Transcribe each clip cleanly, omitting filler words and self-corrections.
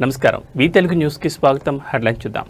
నమస్కారం వి తెలుగు న్యూస్ కి స్వాగతం. హెడ్లైన్ చూద్దాం.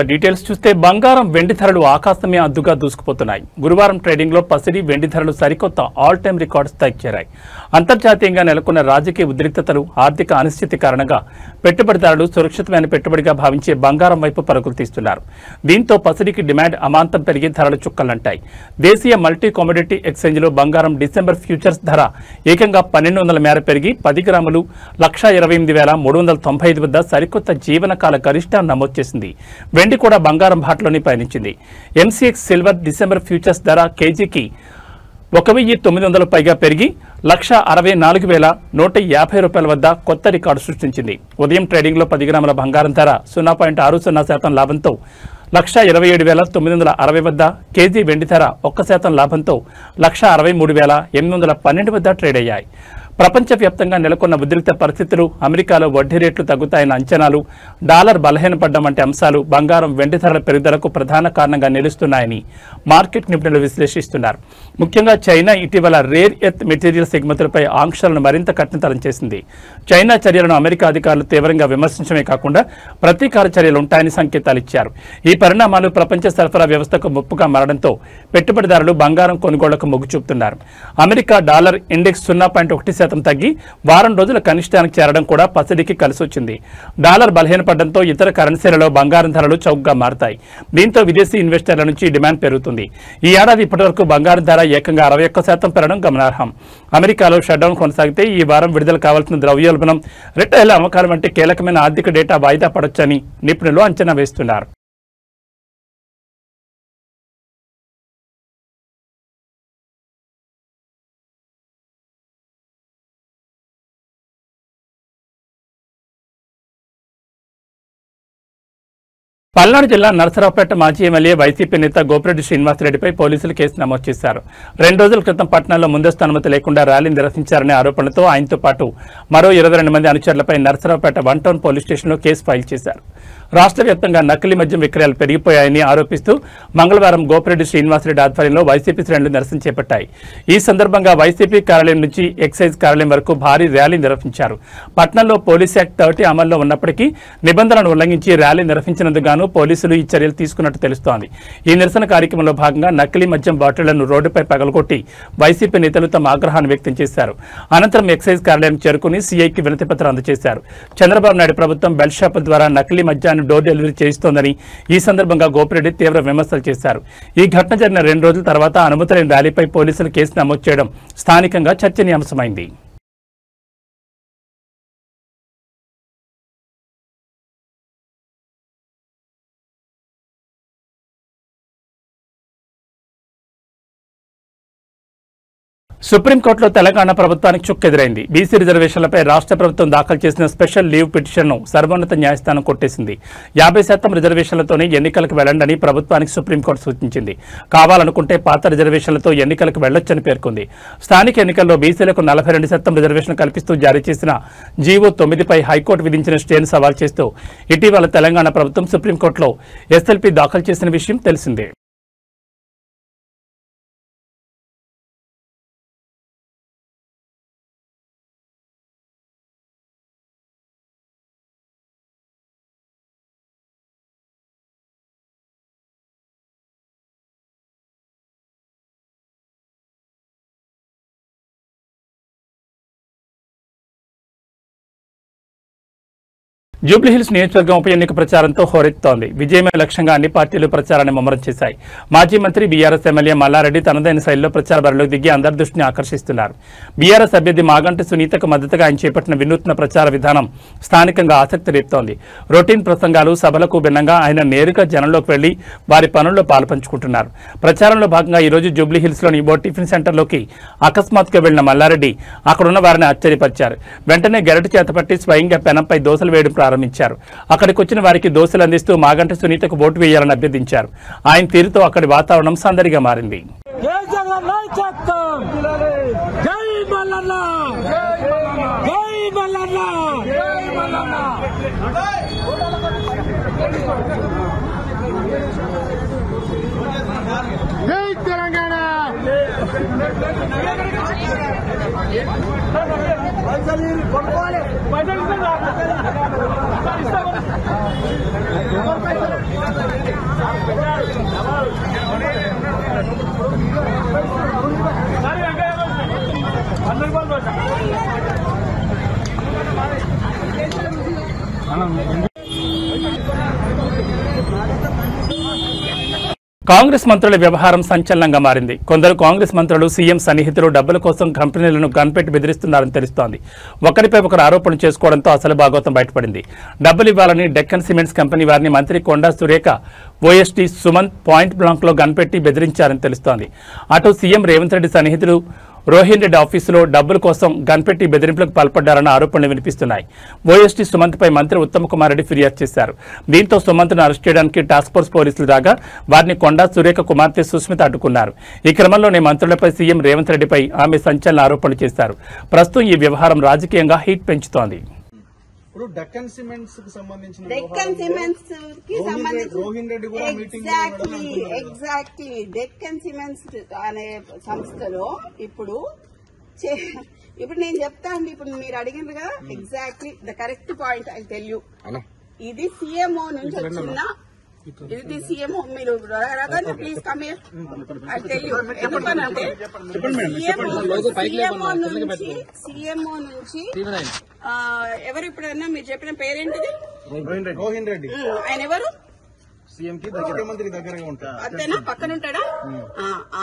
డీటెయిల్స్ చూస్తే బంగారం వెండి ధరలు ఆకాశమే అద్దుగా దూసుకుపోతున్నాయి. గురువారం ట్రేడింగ్ లో పసిడి వెండి ధరలు సరికొత్త ఆల్ టైమ్ రికార్డు స్థాయికి చేరాయి. అంతర్జాతీయంగా నెలకొన్న రాజకీయ ఉద్రిక్తతలు, ఆర్థిక అనిశ్చితి కారణంగా పెట్టుబడిదారులు సురక్షితమైన పెట్టుబడిగా భావించే బంగారం వైపు పరుగులు తీస్తున్నారు. దీంతో పసిడికి డిమాండ్ అమాంతం పెరిగి ధరలు చుక్కలంటాయి. దేశీయ మల్టీ కమోడిటీ ఎక్స్చేంజ్ లో బంగారం డిసెంబర్ ఫ్యూచర్స్ ధర ఏకంగా 1200 మేర పెరిగి 10 గ్రాములు 128,395 వద్ద సరికొత్త జీవనకాల గరిష్టాన్ని నమోదు చేసింది. వెండి కూడా బంగారం బాటలోనే పయనించింది. ఎంసీఎక్స్ సిల్వర్ డిసెంబర్ ఫ్యూచర్స్ ధర కేజీకి 1,900 పైగా పెరిగి 164,150 రూపాయల వద్ద కొత్త రికార్డు సృష్టించింది. ఉదయం ట్రేడింగ్ లో 10 గ్రాముల బంగారం ధర 0.60% లాభంతో 127,960 వద్ద, కేజీ వెండి ధర 1% లాభంతో 163,812 వద్ద ట్రేడ్ అయ్యాయి. ప్రపంచవ్యాప్తంగా నెలకొన్న ఉద్రిక్త పరిస్థితులు, అమెరికాలో వడ్డీ రేట్లు తగ్గుతాయన్న అంచనాలు, డాలర్ బలహీనపడ్డం వంటి అంశాలు బంగారం వెండి ధరల పెరుగుదలకు ప్రధాన కారణంగా నిలుస్తున్నాయని మార్కెట్ నిపుణులు విశ్లేషిస్తున్నారు. ముఖ్యంగా చైనా ఇటీవల రేర్ ఎర్త్ మెటీరియల్స్ ఎగుమతులపై ఆంక్షలను మరింత కఠినతరం చేసింది. చైనా చర్యలను అమెరికా అధికారులు తీవ్రంగా విమర్శించడమే కాకుండా ప్రతీకార చర్యలు ఉంటాయని సంకేతాలు ఇచ్చారు. ఈ పరిణామాలు ప్రపంచ సరఫరా వ్యవస్థకు ముప్పుగా మారడంతో పెట్టుబడిదారులు బంగారం కొనుగోళ్లకు మొగ్గు చూపుతున్నారు. అమెరికా డాలర్ ఇండెక్స్ 0.1% తగ్గి వారం రోజుల కనిష్టానికి చేరడం కూడా పసిడికి కలిసొచ్చింది. డాలర్ బలహీనపడడంతో ఇతర కరెన్సీలలో బంగారం ధరలు చౌకగా మారతాయి. దీంతో విదేశీ ఇన్వెస్టర్ల నుంచి డిమాండ్ పెరుగుతుంది. ఈ ఏడాది ఇప్పటివరకు బంగారం ధర ఏకంగా 61% పెరగడం గమనార్హం. అమెరికాలో షట్డౌన్ కొనసాగితే ఈ వారం విడుదల కావాల్సిన ద్రవ్యోల్బణం, రిటైల్ అమ్మకాల వంటి కీలకమైన ఆర్థిక డేటా వాయిదా పడొచ్చని నిపుణులు అంచనా వేస్తున్నారు. పల్నాడు జిల్లా నరసరావుపేట మాజీ ఎమ్మెల్యే వైసీపీ నేత గోపిరెడ్డి శ్రీనివాసరెడ్డిపై పోలీసులు కేసు నమోదు చేశారు. 2 రోజుల క్రితం పట్టణంలో ముందస్తు అనుమతి లేకుండా ర్యాలీ నిర్వహించారనే ఆరోపణలతో ఆయనతో పాటు మరో 22 మంది అనుచరులపై నరసరావుపేట 1 టౌన్ పోలీస్ స్టేషన్లో కేసు ఫైల్ చేశారు. రాష్ట్ర వ్యాప్తంగా నకిలీ మద్యం విక్రయాలు పెరిగిపోయాయని ఆరోపిస్తూ మంగళవారం గోపిరెడ్డి శ్రీనివాసరెడ్డి ఆధ్వర్యంలో వైసీపీ శ్రేణులు నిరసన చేపట్టాయి. ఈ సందర్భంగా వైసీపీ కార్యాలయం నుంచి ఎక్సైజ్ కార్యాలయం వరకు భారీ ర్యాలీ నిర్వహించారు. పట్టణంలో పోలీస్ యాక్ట్ 30 అమల్లో ఉన్నప్పటికీ నిబంధనలను ఉల్లంఘించి ర్యాలీ నిర్వహించినందుకు గాను పోలీసులు ఈ చర్యలు తీసుకున్నట్టు తెలుస్తోంది. ఈ నిరసన కార్యక్రమంలో భాగంగా నకిలీ మద్యం బాటిళ్లను రోడ్డుపై పగలగొట్టి వైసీపీ నేతలు తమ ఆగ్రహాన్ని వ్యక్తం చేశారు. అనంతరం ఎక్సైజ్ కార్యాలయం చేరుకుని సీఐకి వినతిపత్రం అందజేశారు. చంద్రబాబు నాయుడు ప్రభుత్వం బెల్ట్ షాపుల ద్వారా నకిలీ మద్యాన్ని డోర్ డెలివరీ చేయిస్తోందని ఈ సందర్భంగా గోపిరెడ్డి తీవ్ర విమర్శలు చేశారు. ఈ ఘటన జరిగిన 2 రోజుల తర్వాత అనుమతి లేని ర్యాలీపై పోలీసులు కేసు నమోదు చేయడం స్థానికంగా చర్చనీయాంశమైంది. సుప్రీంకోర్టులో తెలంగాణ ప్రభుత్వానికి చుక్కెదురైంది. బీసీ రిజర్వేషన్లపై రాష్ట్ర ప్రభుత్వం దాఖలు చేసిన స్పెషల్ లీవ్ పిటిషన్ను సర్వోన్నత న్యాయస్థానం కొట్టేసింది. 50% రిజర్వేషన్లతోనే ఎన్నికలకు వెళ్లండని ప్రభుత్వానికి సుప్రీంకోర్టు సూచించింది. కావాలనుకుంటే పాత రిజర్వేషన్లతో ఎన్నికలకు వెళ్లొచ్చని పేర్కొంది. స్థానిక ఎన్నికల్లో బీసీలకు 42% రిజర్వేషన్ కల్పిస్తూ జారీ చేసిన జీవో 9పై హైకోర్టు విధించిన స్టేను సవాల్ చేస్తూ ఇటీవల తెలంగాణ ప్రభుత్వం సుప్రీంకోర్టులో ఎస్ఎల్పీ దాఖలు చేసిన విషయం తెలిసిందే. జూబ్లీహిల్స్ నియోజకవర్గం ఉప ఎన్నిక ప్రచారంతో హోరెత్తుతోంది. విజయమే లక్ష్యంగా అన్ని పార్టీలు ప్రచారాన్ని ముమ్మరం చేశాయి. మాజీ మంత్రి బీఆర్ఎస్ ఎమ్మెల్యే మల్లారెడ్డి తనదైన శైలిలో ప్రచార బరిలోకి దిగి అందరి దృష్టిని ఆకర్షిస్తున్నారు. బీఆర్ఎస్ అభ్యర్థి మాగంటి సునీతకు మద్దతుగా ఆయన చేపట్టిన వినూత్న ప్రచార విధానం స్థానికంగా ఆసక్తి రేపుతోంది. రొటీన్ ప్రసంగాలు, సభలకు భిన్నంగా ఆయన నేరుగా జనంలోకి వెళ్లి వారి పనుల్లో పాలుపంచుకుంటున్నారు. ప్రచారంలో భాగంగా ఈ రోజు జూబ్లీహిల్స్లోని ఓ టిఫిన్ సెంటర్లోకి అకస్మాత్తుగా వెళ్లిన మల్లారెడ్డి అక్కడున్న వారిని ఆశ్చర్యపరిచారు. వెంటనే గెరటి చేతపట్టి స్వయంగా పెనంపై దోశలు వేయడం ప్రారంభించారు. అక్కడికి వచ్చిన వారికి దోశలు అందిస్తూ మాగంటి సునీతకు ఓటు వేయాలని అభ్యర్థించారు. ఆయన తీరుతో అక్కడి వాతావరణం సందడిగా మారింది. కాంగ్రెస్ మంత్రుల వ్యవహారం సంచలనంగా మారింది. కొందరు కాంగ్రెస్ మంత్రులు సీఎం సన్నిహితులు డబ్బుల కోసం కంపెనీలను గన్పెట్టి బెదిరిస్తున్నారని తెలుస్తోంది. ఒకరిపై ఒకరు ఆరోపణలు చేసుకోవడంతో అసలు భాగోతం బయటపడింది. డబ్బులు ఇవ్వాలని డెక్కన్ సిమెంట్స్ కంపెనీ వారిని మంత్రి Konda Surekha, OST Sumanth point blank లో గన్పెట్టి బెదిరించారని తెలుస్తోంది. అటు సీఎం రేవంత్ రెడ్డి సన్నిహితులు రోహిన్ రెడ్డి ఆఫీసులో డబ్బుల కోసం గన్పెట్టి బెదిరింపులకు పాల్పడ్డారన్న ఆరోపణలు వినిపిస్తున్నాయి. ఓఎస్టీ సుమంత్ పై మంత్రి ఉత్తమ్ కుమార్ రెడ్డి ఫిర్యాదు చేశారు. దీంతో సుమంత్ను అరెస్ట్ చేయడానికి టాస్క్ ఫోర్స్ పోలీసులు రాగా వారిని కొండా సురేఖ కుమార్తె సుస్మిత అడ్డుకున్నారు. ఈ క్రమంలోనే మంత్రులపై సీఎం రేవంత్ రెడ్డిపై ఆమె సంచలన ఆరోపణలు చేశారు. ప్రస్తుతం ఈ వ్యవహారం రాజకీయంగా హీట్ పెంచుతోంది. డెక్కన్ సిమెంట్స్ కి సంబంధించిన రోహిన్ రెడ్డి కూడా ఎగ్జాక్ట్లీ డెక్కన్ సిమెంట్స్ అనే సంస్థలో ఇప్పుడు నేను చెప్తా అండి. ఇప్పుడు మీరు అడిగినగా exactly the correct point I tell you. ఇది సీఎంఓ నుంచి వచ్చిన ఇది సీఎంఓ. మీరు please come here I tell you. ఎందుకనంటే సీఎంఓ నుంచి ఎవరు ఇప్పుడన్నా మీరు చెప్పిన పేరేంటిది? రోహిన్ రెడ్డి. ఆయన ఎవరు? సీఎం కి ముఖ్యమంత్రి దగ్గరగా ఉంటారు. అంతేనా? పక్కన ఉంటాడా?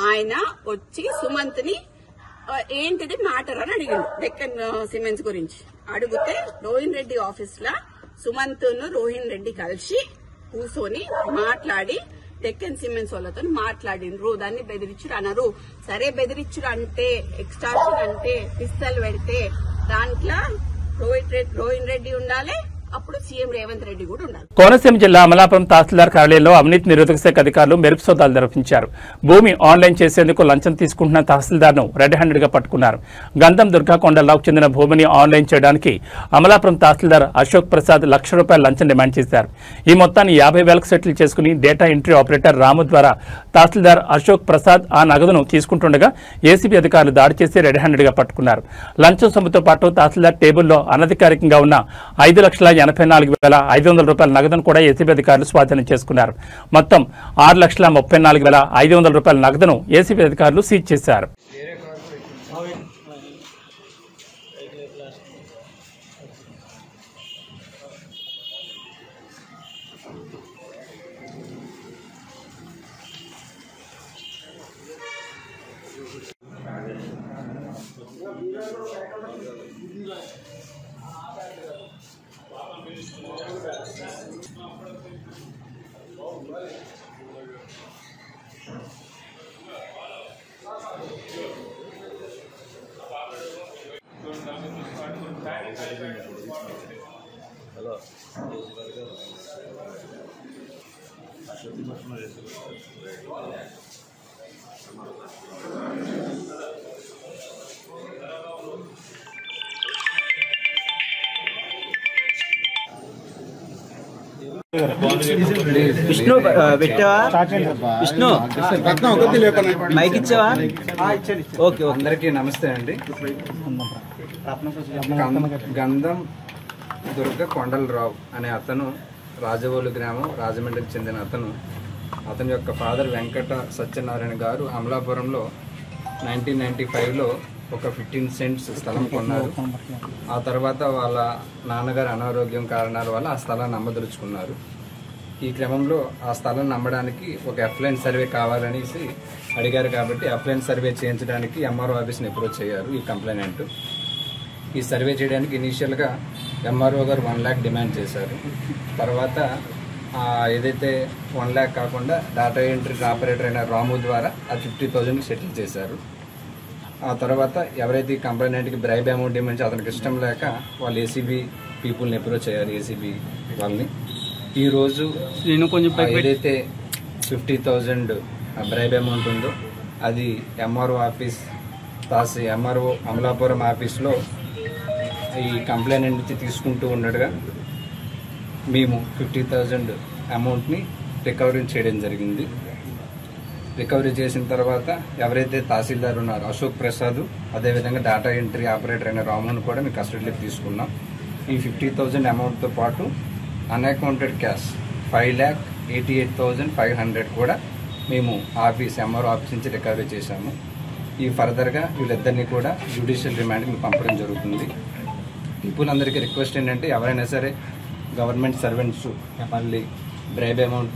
ఆయన వచ్చి సుమంత్ ని ఏంటిది మ్యాటర్ అని అడిగిండు డెక్కన్ సిమెంట్స్ గురించి. అడిగితే రోహిన్ రెడ్డి ఆఫీస్ లా సుమంత్ ను రోహిన్ రెడ్డి కలిసి కూర్చొని మాట్లాడి డెక్కన్ సిమెంట్స్ వాళ్ళతో మాట్లాడిండ్రు. దాన్ని బెదిరించుడు అనరు. సరే బెదిరించుడు అంటే ఎక్స్టార్షన్ అంటే పిస్తల్ పెడితే దాంట్లో రోహిన్ రెడ్డి ఉండాలి, అప్పుడు సీఎం రేవంత్ రెడ్డి కూడా ఉండాలి. కోనసీమ జిల్లా అమలాపురం తహసీల్దార్ కార్యాలయంలో అవినీతి నిరోధక శాఖ అధికారులు మెరుపు సోదాలు నిర్వహించారు. భూమి ఆన్లైన్ చేసేందుకు లంచం తీసుకుంటున్న తహసీల్దార్ను రెడ్ హ్యాండెడ్ గా పట్టుకున్నారు. గంధం దుర్గాకొండలాకు చెందిన భూమిని ఆన్లైన్ చేయడానికి అమలాపురం తహసీల్దార్ అశోక్ ప్రసాద్ ₹1,00,000 లంచం డిమాండ్ చేశారు. ఈ మొత్తాన్ని 50,000కు సెటిల్ చేసుకుని డేటా ఎంట్రీ ఆపరేటర్ రాము ద్వారా తహసీల్దార్ అశోక్ ప్రసాద్ ఆ నగదును తీసుకుంటుండగా ఏసీబీ అధికారులు దాడి చేసి రెడ్ హ్యాండెడ్ గా పట్టుకున్నారు. లంచం సొమ్ముతో పాటు తహసీల్దార్ టేబుల్లో అనధికారికంగా ఉన్న ₹5,84,500 నగదును కూడా ఏసీబీ అధికారులు స్వాధీనం చేసుకున్నారు. మొత్తం ₹6,34,500 నగదును ఏసీబీ అధికారులు సీజ్ చేశారు. విష్ణు పెట్టావా? విష్ణు మైక్ ఇచ్చావా? ఓకే. అందరికీ నమస్తే అండి. గంధం దుర్గాకొండలరావు అనే అతను రాజవోలు గ్రామం రాజమండ్రికి చెందిన అతని యొక్క ఫాదర్ వెంకట సత్యనారాయణ గారు అమలాపురంలో 1995లో ఒక 15 సెంట్స్ స్థలం కొన్నారు. ఆ తర్వాత వాళ్ళ నాన్నగారు అనారోగ్యం కారణాల వల్ల ఆ స్థలాన్ని అమ్మదలుచుకున్నారు. ఈ క్రమంలో ఆ స్థలాన్ని అమ్మడానికి ఒక ఎఫ్లైన్ సర్వే కావాలనేసి అడిగారు. కాబట్టి ఎఫ్లైన్ సర్వే చేయించడానికి ఎంఆర్ఓ ఆఫీస్ని అప్రోచ్ అయ్యారు ఈ కంప్లైనెంట్. ఈ సర్వే చేయడానికి ఇనీషియల్గా ఎంఆర్ఓ గారు 1 lakh డిమాండ్ చేశారు. తర్వాత ఏదైతే 1 lakh కాకుండా డేటా ఎంట్రీ ఆపరేటర్ అయిన రాము ద్వారా ఆ 50,000 సెటిల్ చేశారు. ఆ తర్వాత ఎవరైతే ఈ కంప్లైనెంట్కి బ్రైబ్ అమౌంట్ ఇవ్వమని అతనికి ఇష్టం లేక వాళ్ళు ఏసీబీ పీపుల్ని అప్రోచ్ అయ్యారు. ఏసీబీ వాళ్ళని ఈరోజు ఏదైతే 50,000 బ్రైబ్ అమౌంట్ ఉందో అది ఎంఆర్ఓ ఆఫీస్ ఎంఆర్ఓ అమలాపురం ఆఫీస్లో ఈ కంప్లైంట్ నుంచి తీసుకుంటూ ఉండగా మేము 50,000 అమౌంట్ని రికవరీ చేయడం జరిగింది. రికవరీ చేసిన తర్వాత ఎవరైతే తహసీల్దార్ ఉన్నారో అశోక్ ప్రసాద్, అదేవిధంగా డేటా ఎంట్రీ ఆపరేటర్ అయిన రామును కూడా మేము కస్టడీలోకి తీసుకున్నాం. ఈ 50,000 అమౌంట్తో పాటు అన్అకౌంటెడ్ క్యాష్ 5,88,500 కూడా మేము ఎంఆర్ఓ ఆఫీస్ నుంచి రికవరీ చేశాము. ఈ ఫర్దర్గా వీళ్ళిద్దరినీ కూడా జ్యుడిషియల్ రిమాండ్కి పంపడం జరుగుతుంది. పీపుల్ అందరికీ రిక్వెస్ట్ ఏంటంటే ఎవరైనా సరే గవర్నమెంట్ సర్వెంట్స్ మళ్ళీ బ్రైబ్ అమౌంట్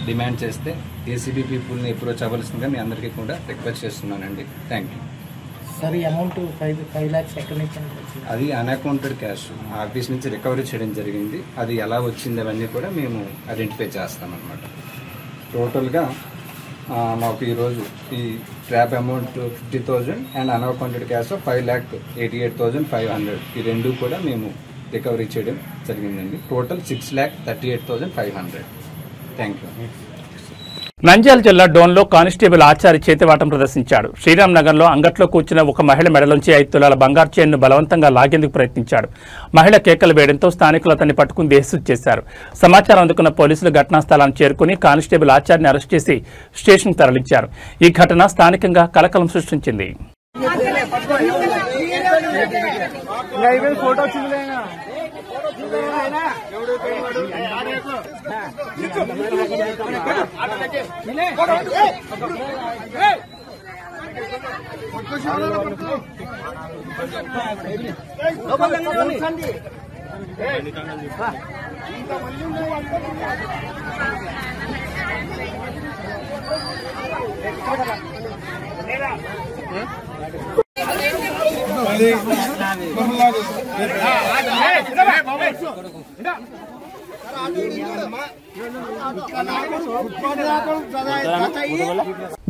డిమాండ్ చేస్తే ఏసీబీ పీపుల్ని అప్రోచ్ అవ్వాల్సిందిగా మీ అందరికీ కూడా రిక్వెస్ట్ చేస్తున్నానండి. Thank you sir. ఈ అమౌంట్ 5 lakhs ఎక్కడి నుంచి? అది అన్అకౌంటెడ్ క్యాష్ ఆఫీస్ నుంచి రికవరీ చేయడం జరిగింది. అది ఎలా వచ్చింది అవన్నీ కూడా మేము ఐడెంటిఫై చేస్తామన్నమాట. టోటల్గా మాకు ఈరోజు ఈ trap amount 50,000 and unaccounted cash 5,88,500 ఈ రెండు కూడా మేము రికవరీ చేయడం జరిగిందండి. టోటల్ 6,38,500. Thank you. నంద్యాల జిల్లా డోన్లో కానిస్టేబుల్ ఆచారి చేతివాటం ప్రదర్శించాడు. శ్రీరామ్ నగర్లో అంగట్లో కూర్చున్న ఒక మహిళ మెడలోంచి 5 తులాల బంగారు చైన్ను బలవంతంగా లాగేందుకు ప్రయత్నించాడు. మహిళ కేకలు వేయడంతో స్థానికులు అతన్ని పట్టుకుని దేహశుద్ధి చేశారు. సమాచారం అందుకున్న పోలీసులు ఘటనా స్థలాన్ని చేరుకుని కానిస్టేబుల్ ఆచారిని అరెస్ట్ చేసి స్టేషన్కు తరలించారు. ఈ ఘటన స్థానికంగా కలకలం సృష్టించింది.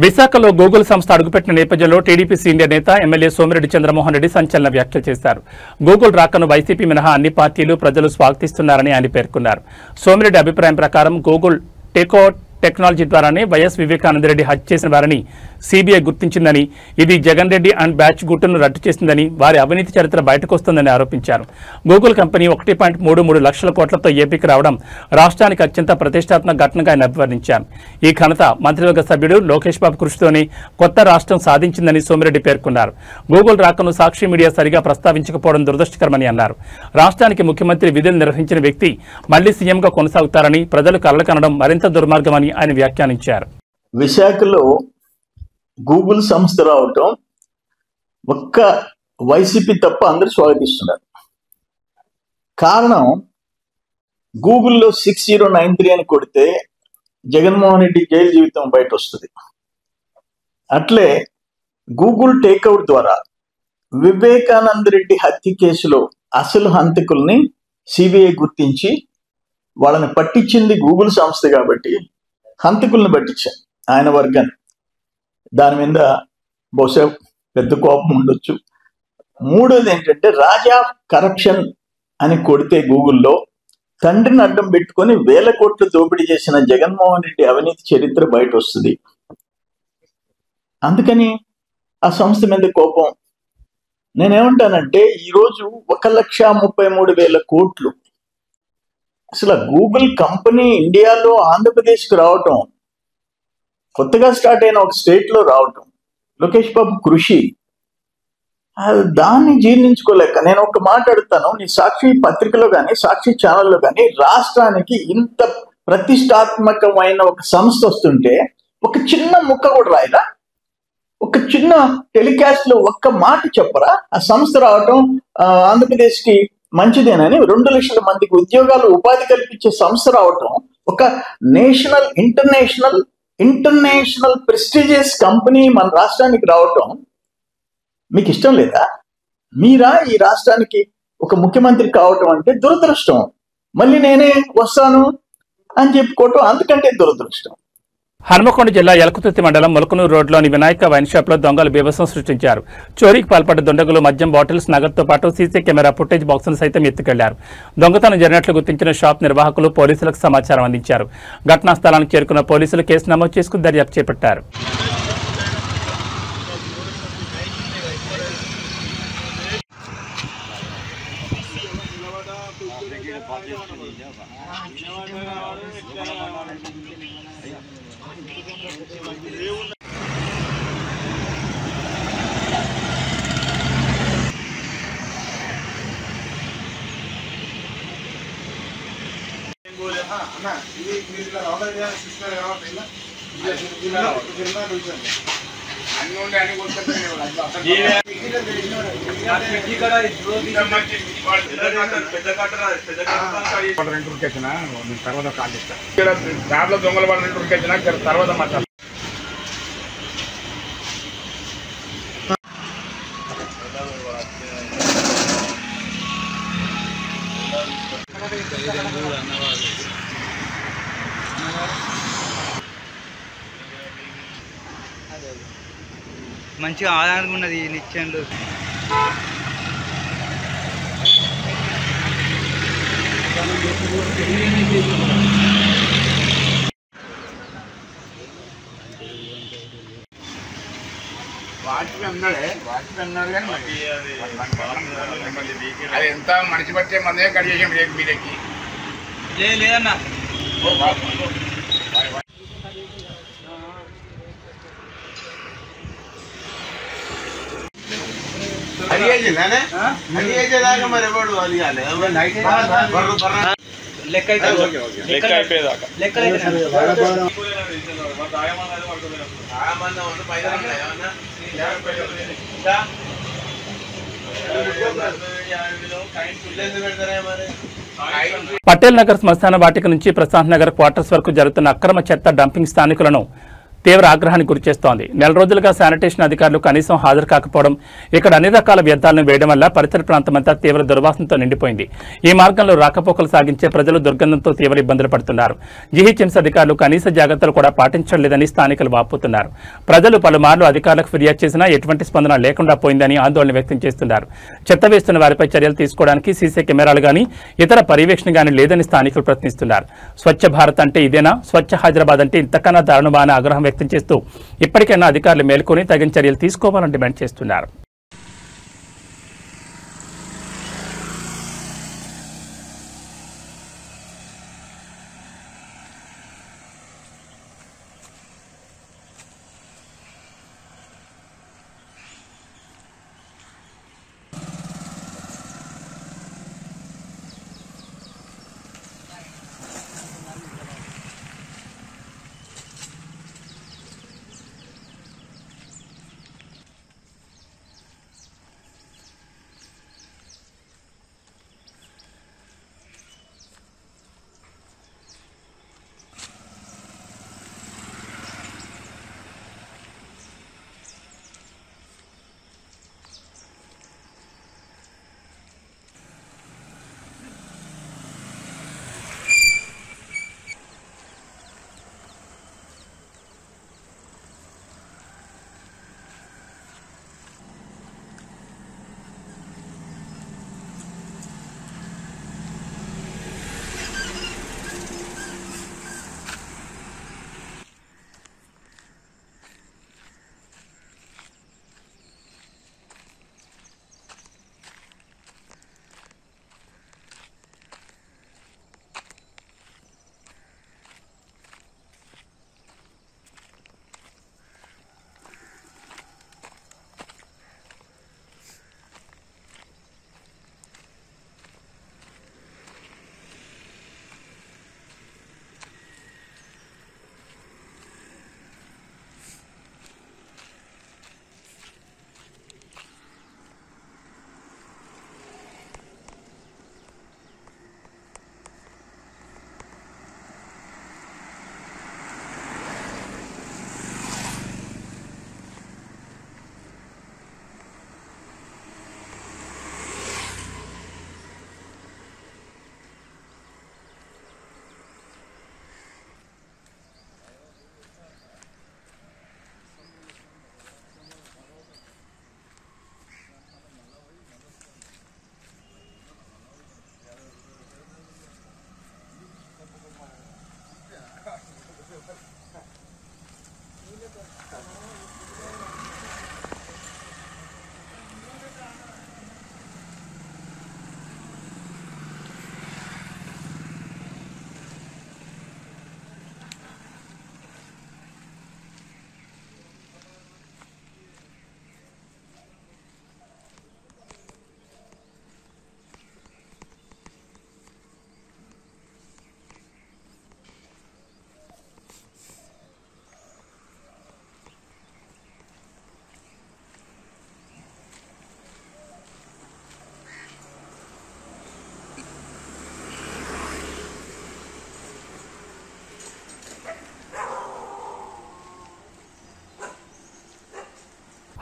విశాఖలో గూగుల్ సంస్థ అడుగుపెట్టిన నేపథ్యంలో టీడీపీ సీనియర్ నేత ఎమ్మెల్యే సోమిరెడ్డి చంద్రమోహన్ రెడ్డి సంచలన వ్యాఖ్యలు చేశారు. గూగుల్ రాకను వైసీపీ మినహా అన్ని పార్టీలు ప్రజలు స్వాగతిస్తున్నారని ఆయన పేర్కొన్నారు. సోమిరెడ్డి అభిప్రాయం ప్రకారం గూగుల్ టేక్ఓవర్ టెక్నాలజీ ద్వారానే వైఎస్ వివేకానందరెడ్డి హత్య చేసిన వారిని సీబీఐ గుర్తించిందని, ఇది జగన్ రెడ్డి అండ్ బ్యాచ్ గుట్టును రద్దు చేసిందని, వారి అవినీతి చరిత్ర బయటకు వస్తుందని ఆరోపించారు. గూగుల్ కంపెనీ 1.33 లక్షల కోట్లతో ఏపీకి రావడం రాష్ట్రానికి అత్యంత ప్రతిష్టాత్మక ఘటనగా ఆయన అభివర్ణించారు. ఈ ఘనత మంత్రివర్గ సభ్యుడు లోకేష్ బాబు కృషితోనే కొత్త రాష్ట్రం సాధించిందని సోమిరెడ్డి పేర్కొన్నారు. గూగుల్ రాకను సాక్షి మీడియా సరిగా ప్రస్తావించకపోవడం దురదృష్టకరమని అన్నారు. రాష్ట్రానికి ముఖ్యమంత్రి విధులు నిర్వహించిన వ్యక్తి మళ్లీ సీఎంగా కొనసాగుతారని, ప్రజలు కళ్ళకనడం మరింత దుర్మార్గమని ఆయన వ్యాఖ్యానించారు. విశాఖలో గూగుల్ సంస్థ రావటం ఒక్క వైసీపీ తప్ప అందరూ స్వాగతిస్తున్నారు. కారణం గూగుల్లో 6093 అని కొడితే జగన్మోహన్ రెడ్డి జైలు జీవితం బయట వస్తుంది. అట్లే గూగుల్ టేక్అవుట్ ద్వారా వివేకానంద రెడ్డి హత్య కేసులో అసలు హంతకుల్ని సిబిఐ గుర్తించి వాళ్ళని పట్టించింది గూగుల్ సంస్థ కాబట్టి హంతకుల్ని పట్టించారు ఆయన వర్గాన్ని. దాని మీద బహుశా పెద్ద కోపం ఉండొచ్చు. మూడోది ఏంటంటే రాజా కరప్షన్ అని కొడితే గూగుల్లో తండ్రిని అడ్డం పెట్టుకొని 1,000 కోట్లు దోపిడీ చేసిన జగన్మోహన్ రెడ్డి అవినీతి చరిత్ర బయట వస్తుంది. అందుకని ఆ సంస్థ మీద కోపం. నేనేమంటానంటే ఈరోజు 1,33,000 కోట్లు అసలు గూగుల్ కంపెనీ ఇండియాలో ఆంధ్రప్రదేశ్కి రావటం, కొత్తగా స్టార్ట్ అయిన ఒక స్టేట్లో రావటం, లోకేష్ బాబు కృషి, దాన్ని జీర్ణించుకోలేక నేను ఒక మాట అడుగుతాను. నీ సాక్షి పత్రికలో కానీ సాక్షి ఛానల్లో కానీ రాష్ట్రానికి ఇంత ప్రతిష్టాత్మకమైన ఒక సంస్థ వస్తుంటే ఒక చిన్న ముక్క కూడా రాయరా? ఒక చిన్న టెలికాస్ట్ లో ఒక్క మాట చెప్పరా? ఆ సంస్థ రావటం ఆంధ్రప్రదేశ్ కి మంచిదేనని 2 లక్షల మందికి ఉద్యోగాలు ఉపాధి కల్పించే సంస్థ రావటం, ఒక నేషనల్ ఇంటర్నేషనల్ ప్రెస్టీజియస్ కంపెనీ మన రాష్ట్రానికి రావటం మీకు ఇష్టం లేదా? మీరా ఈ రాష్ట్రానికి ఒక ముఖ్యమంత్రి కావటం అంటే దురదృష్టం. మళ్ళీ నేనే వస్తాను అని చెప్పుకోవటం అంతకంటే దురదృష్టం. హనుమకొండ జిల్లా యలకుతుర్తి మండలం మొలకనూరు రోడ్లోని వినాయక వైన్ షాప్ లో దొంగలు బీభత్సం సృష్టించారు. చోరీకి పాల్పడ్డ దుండగులు మద్యం బాటిల్స్, నగదుతో పాటు సీసీ కెమెరా ఫుటేజ్ బాక్సును సైతం ఎత్తుకెళ్లారు. దొంగతనం జరిగినట్లు గుర్తించిన షాప్ నిర్వాహకులు పోలీసులకు సమాచారం అందించారు. ఘటనా స్థలానికి చేరుకున్న పోలీసులు కేసు నమోదు చేసుకుని దర్యాప్తు చేపట్టారు. తర్వాత కాల్ చేస్తా. దాంట్లో దొంగలు పడిన ఉరికెచ్చినా తర్వాత మాట్లాడు. మంచిగా ఆదాయానికి ఉన్నది నిత్యంలో. అది ఎంత మనిషి పట్టే మందే కట్ చేసాం మీదకి లేదన్నా. పటేల్ నగర్ శ్మశాన వాటిక నుంచి ప్రశాంత్ నగర్ క్వార్టర్స్ వరకు జరుగుతున్న అక్రమ చెత్త డంపింగ్ స్థానికులను తీవ్ర ఆగ్రహానికి గురిచేస్తోంది. నెల రోజులుగా శానిటేషన్ అధికారులు కనీసం హాజరు కాకపోవడం, ఇక్కడ అన్ని రకాల వ్యర్థాలను వేయడం వల్ల పరిసర ప్రాంతమంతా తీవ్ర దుర్వాసనతో నిండిపోయింది. ఈ మార్గంలో రాకపోకలు సాగించే ప్రజలు దుర్గంధంతో తీవ్ర ఇబ్బందులు పడుతున్నారు. జీహెచ్ఎంసీ అధికారులు కనీస జాగ్రత్తలు కూడా పాటించడం లేదని స్థానికులు వాపోతున్నారు. ప్రజలు పలుమార్లు అధికారులకు ఫిర్యాదు చేసినా ఎటువంటి స్పందన లేకుండా పోయిందని ఆందోళన వ్యక్తం చేస్తున్నారు. చెత్త వేస్తున్న వారిపై చర్యలు తీసుకోవడానికి సీసీ కెమెరాలు గానీ ఇతర పర్యవేక్షణ గానీ లేదని స్థానికులు ప్రశ్నిస్తున్నారు. స్వచ్ఛ భారత్ అంటే ఇదేనా? స్వచ్ఛ హైదరాబాద్ అంటే ఇంతకన్నా దారుణమా అని ఆగ్రహం వ్యక్తం చేస్తూ ఇప్పటికైనా అధికారులు మేల్కొని తగిన చర్యలు తీసుకోవాలని డిమాండ్ చేస్తున్నారు.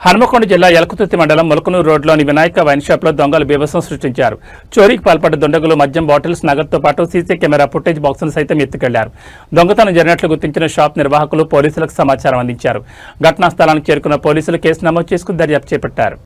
హనుమకొండ జిల్లా ఎలకుతుర్తి మండలం ములకనూరు రోడ్లోని వినాయక వైన్ షాప్ లో దొంగలు బీభత్సం సృష్టించారు. చోరీకి పాల్పడ్డ దుండగులు మద్యం బాటిల్స్, నగదుతో పాటు సీసీ కెమెరా ఫుటేజ్ బాక్సును సైతం ఎత్తుకెళ్లారు. దొంగతనం జరిగినట్లు గుర్తించిన షాప్ నిర్వాహకులు పోలీసులకు సమాచారం అందించారు. ఘటనా స్థలానికి చేరుకున్న పోలీసులు కేసు నమోదు చేసుకుని దర్యాప్తు చేపట్టారు.